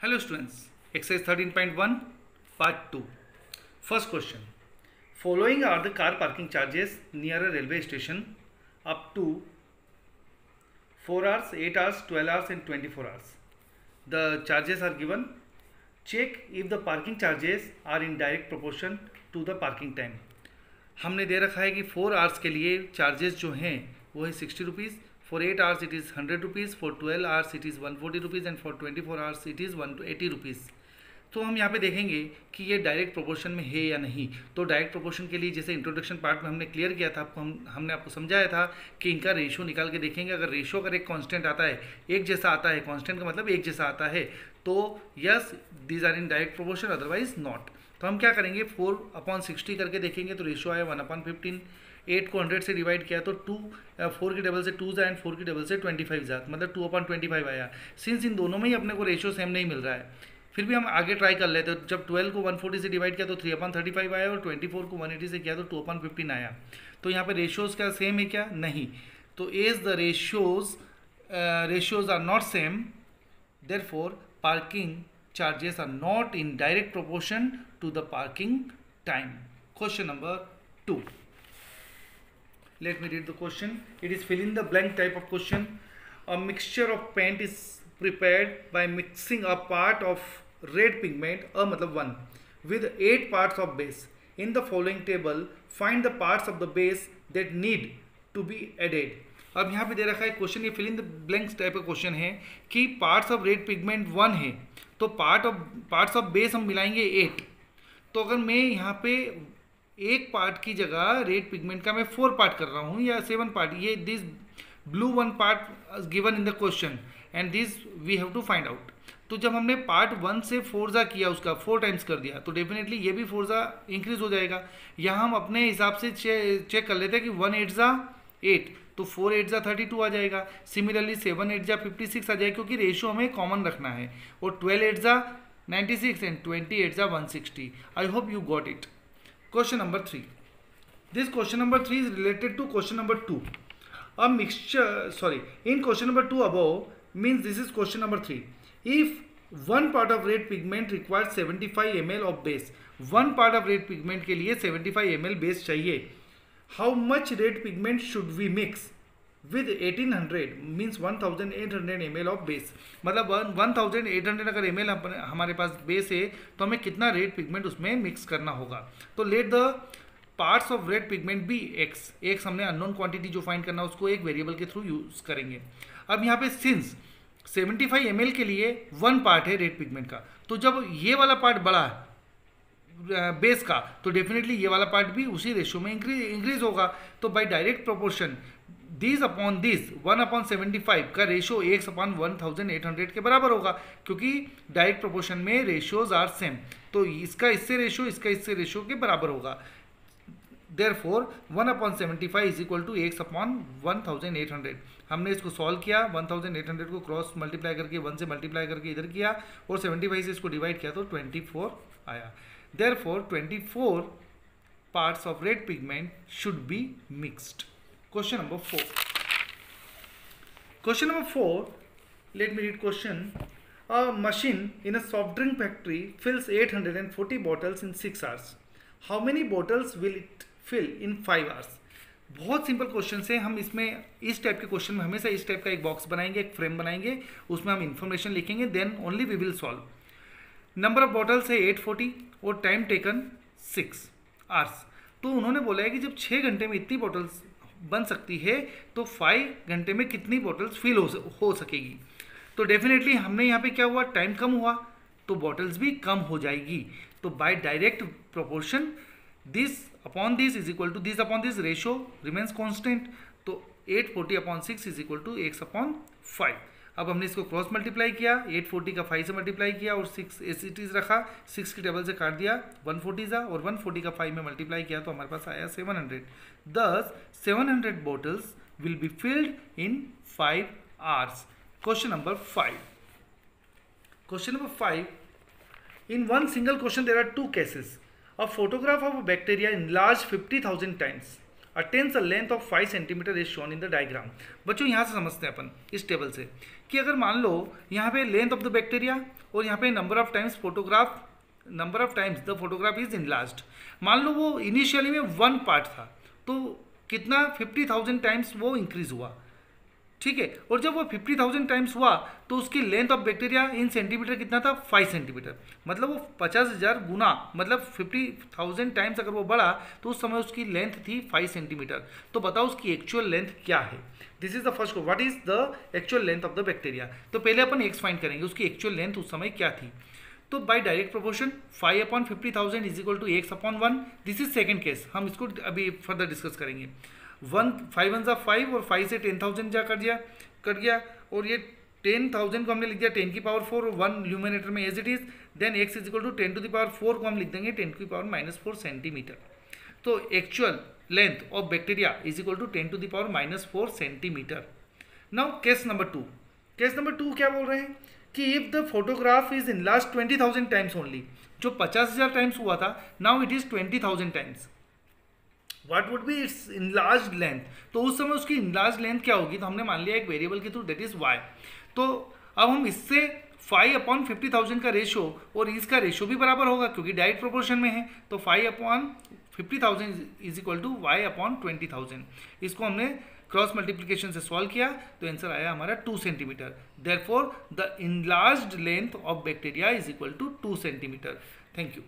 Hello students, exercise 13.1 part 2. First question. Following are the car parking charges near a railway station up to 4 hours, 8 hours, 12 hours and 24 hours. The charges are given. Check if the parking charges are in direct proportion to the parking time. हमने दे रखा है कि 4 hours के लिए charges जो हैं वो है 60 rupees, for 8 hours it is 100 rupees, for 12 hours it is 140 rupees and for 24 hours it is 180 rupees. तो हम यहाँ पे देखेंगे कि ये डायरेक्ट प्रोपोर्शन में है या नहीं. तो डायरेक्ट प्रोपोर्शन के लिए जैसे इंट्रोडक्शन पार्ट में हमने क्लियर किया था, आपको हमने आपको समझाया था कि इनका रेशो निकाल के देखेंगे. अगर रेशो अगर एक कांस्टेंट आता है, एक जैसा आता है, कांस्टेंट का मतलब एक जैसा आता है, तो yes these are in direct proportion, otherwise not. तो हम क्या करेंगे, 4/60 करके देखेंगे तो रेशो आया 1/15. 8 को 100 से डिवाइड किया तो 4 की डबल से 2 जा एंड 4 की डबल से 25 जा, मतलब 2/25 आया. सिंस इन दोनों में ही अपने को रेशो सेम नहीं मिल रहा है, फिर भी हम आगे ट्राई कर लेते. तो जब 12 को 140 से डिवाइड किया तो 3/35 आया और 24 को 180 से किया तो 2/15 आया. तो यहाँ पे रेशोज़ क्या सेम है क्या? नहीं. तो as the ratios are not same, therefore parking charges are not in direct proportion to the parking time. Question number 2. Let me read the question. It is fill in the blank type of question. A mixture of paint is prepared by mixing a part of red pigment, मतलब 1, with 8 parts of base. In the following table, find the parts of the base that need to be added. अब यहाँ पे दे रखा है question, ये fill in the blanks type का question है कि पार्ट्स ऑफ रेड पिगमेंट 1 है, तो पार्ट्स ऑफ बेस हम मिलाएंगे 8. तो अगर मैं यहाँ पे एक पार्ट की जगह रेड पिगमेंट का मैं 4 पार्ट कर रहा हूँ या 7 पार्ट, ये this blue 1 part given in the question and this we have to find out. तो जब हमने पार्ट 1 से 4 जा किया, उसका 4 टाइम्स कर दिया, तो डेफिनेटली ये भी 4 जा इंक्रीज हो जाएगा. यहाँ हम अपने हिसाब से चेक कर लेते हैं कि 1 8 जा 8, तो 4 8 जा 32 आ जाएगा. सिमिलरली 7 8 जा 56 आ जाएगा, क्योंकि रेशियो हमें कॉमन रखना है. और 12 8 जा 96 एंड 20 8 जा 160. I hope you got it. Question number 3. This question number 3 is related to question number 2. A mixture, in question number 2 above means this is question number 3. If one part of red pigment required 75 ml of base, one part of red pigment के लिए 75 ml base चाहिए. How much red pigment should we mix with 1800 means 1800 ml of base. मतलब 1800 अगर ml हमारे पास base है तो हमें कितना रेड पिगमेंट उसमें मिक्स करना होगा. तो let the parts of red pigment be x. X हमने अननोन क्वांटिटी जो फाइंड करना उसको एक वेरिएबल के थ्रू यूज करेंगे. अब यहाँ पे सिंस 75 ml के लिए 1 पार्ट है रेड पिगमेंट का, तो जब ये वाला पार्ट बड़ा है बेस का, तो डेफिनेटली ये वाला पार्ट भी उसी रेशियो में इंक्रीज होगा. तो by direct proportion this upon this 1/75 का रेशियो 1/1800 के बराबर होगा, क्योंकि डायरेक्ट प्रोपोर्शन में रेशियोज आर सेम. तो इसका इससे रेशियो, इसका इससे रेशियो के बराबर होगा. Therefore 1/75 is equal to 1/1800. हमने इसको सॉल्व किया, 1800 को क्रॉस मल्टीप्लाई करके 1 से मल्टीप्लाई करके इधर किया और 75 से इसको डिवाइड किया तो 24 आया. Therefore, 24 parts of red pigment should be mixed. Question number 4. Question number 4. Let me read question. A machine in a soft drink factory fills 840 bottles in 6 hours. How many bottles will it fill in 5 hours? बहुत simple question से हम इसमें इस type के question में हमेशा इस type का एक बॉक्स बनाएंगे, एक फ्रेम बनाएंगे, उसमें हम इंफॉर्मेशन लिखेंगे, then only we will solve. Number of bottles है 840 और टाइम टेकन 6 आवर्स. तो उन्होंने बोला है कि जब 6 घंटे में इतनी बॉटल्स बन सकती है तो 5 घंटे में कितनी बॉटल्स फिल हो सकेगी. तो डेफिनेटली हमने यहाँ पे क्या हुआ, टाइम कम हुआ तो बॉटल्स भी कम हो जाएगी. तो by direct proportion this upon this is equal to this upon this, ratio remains constant. तो 840/6 इज इक्वल टू x/5. अब हमने इसको क्रॉस मल्टीप्लाई किया, 840 का 5 से मल्टीप्लाई किया और 6 एसिटीज रखा, 6 की टेबल से काट दिया 140 जा, और 140 का 5 में मल्टीप्लाई किया तो हमारे पास आया 700. This 700 bottles will be filled in 5 hours. Question number 5. Question number 5. In one single question there are 2 cases. A photograph of a bacteria enlarged 50,000 times. Attains a length of 5 centimetre is shown in the diagram. बच्चों यहाँ से समझते हैं अपन इस table से कि अगर मान लो यहाँ पे लेंथ ऑफ द बैक्टीरिया और यहाँ पे number of times the photograph is enlarged. मान लो वो इनिशियली में 1 पार्ट था तो कितना 50,000 टाइम्स वो इंक्रीज हुआ, ठीक है। और जब वो 50,000 टाइम्स हुआ तो उसकी length of bacteria in centimetre कितना था 5 सेंटीमीटर। मतलब वो 50,000 गुना मतलब 50,000 टाइम्स अगर वो बढ़ा तो उस समय उसकी लेंथ थी 5 सेंटीमीटर। तो बताओ उसकी एक्चुअल लेंथ क्या है। This is the first question, what is the actual length of the bacteria. तो पहले अपन एक्स फाइंड करेंगे उसकी एक्चुअल लेंथ उस समय क्या थी। तो by direct proportion 5/50,000 is equal to x/1। This is second case, हम इसको अभी फर्दर डिस्कस करेंगे। 5 1 जा 5 और 5 से 10,000 जा कट गया और ये 10,000 को हमने लिख दिया 10 की पावर 4 और 1 ल्यूमिनेटर में as it is. Then x is equal to 10 to the power 4 को हम लिख देंगे 10 की पावर -4 सेंटीमीटर। तो actual length of bacteria is equal to 10 to the power -4 centimetre. Now case number 2, case number 2 क्या बोल रहे हैं कि if the photograph is in last 20,000 times only, जो 50,000 टाइम्स हुआ था now it is 20,000 times, what would be it's enlarged length. तो उस समय उसकी इनलार्ज्ड लेंथ क्या होगी, तो हमने मान लिया एक वेरिएबल के थ्रू दैट इज y। तो अब हम इससे 5/50,000 का रेशो और इसका रेशो भी बराबर होगा क्योंकि डायरेक्ट प्रोपोर्शन में है। तो 5/50,000 इज इक्वल टू y/20,000। इसको हमने क्रॉस मल्टीप्लिकेशन से सॉल्व किया तो आंसर आया हमारा 2 centimetre. Therefore the enlarged length of bacteria is equal to 2 centimetre. Thank you.